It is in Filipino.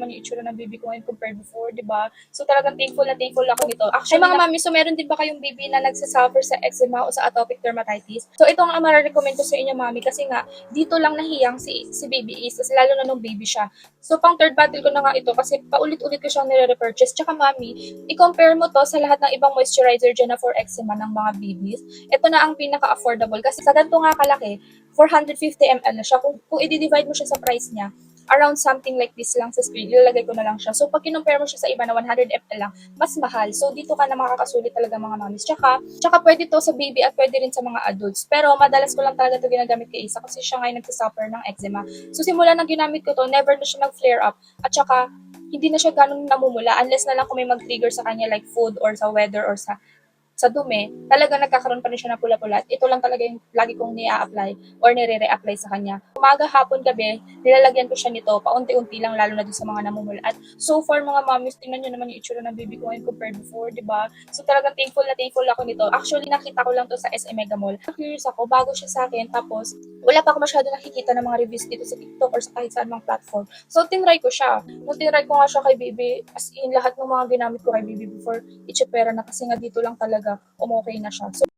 naman yung itsura ng baby ko ngayon compared before, di ba? So talagang thankful na thankful ako nito. Actually, mga mami, so meron din ba kayong baby na nagsasuffer sa eczema o sa atopic dermatitis? So ito ang marirecommend ko sa inyo, mami, kasi nga, dito lang nahiyang si baby is, kasi lalo na nung baby siya. So pang third battle ko na nga ito kasi paulit-ulit ko siyang nire-repurchase. Tsaka mami, i-compare mo to sa lahat ng ibang moisturizer dyan na for eczema ng mga babies. Ito na ang pinaka-affordable kasi sa ganito nga kalaki, 450 ml na siya. Kung i-divide mo siya sa price niya, around something like this lang sa screen, ilalagay ko na lang siya. So, pag kinumpare mo siya sa iba na 100 ml lang, mas mahal. So, dito ka na makakasulit talaga mga mamis. Tsaka pwede to sa baby at pwede rin sa mga adults. Pero, madalas ko lang talaga to ginagamit kay Isa kasi siya ngayon nagsasuffer ng eczema. So, simula nang ginamit ko to, never na siya nag-flare up. At tsaka, hindi na siya ganun namumula unless na lang kung may mag-trigger sa kanya like food or sa weather or sa dumi, talaga nagkakaroon pa rin siya ng pula-pula. At ito lang talaga yung lagi kong nia-apply or nire-reapply sa kanya. Umaga, hapon, gabi, nilalagyan ko siya nito, paunti-unti lang, lalo na dun sa mga namumula. At so far, mga mommies, tingnan nyo naman yung itsura ng baby ko ngayon compared before, di ba? So talagang thankful na thankful ako nito. Actually, nakita ko lang to sa SM Mega Mall. Curious ako, bago siya sa akin, tapos wala pa ako masyado nakikita ng mga reviews dito sa TikTok or sa kahit saan mang platform. So, tinry ko siya. Nung tinry ko nga siya kay baby, as in, lahat ng mga ginamit ko kay baby before, itsipera na kasi nga dito lang talaga, umokay na siya. So,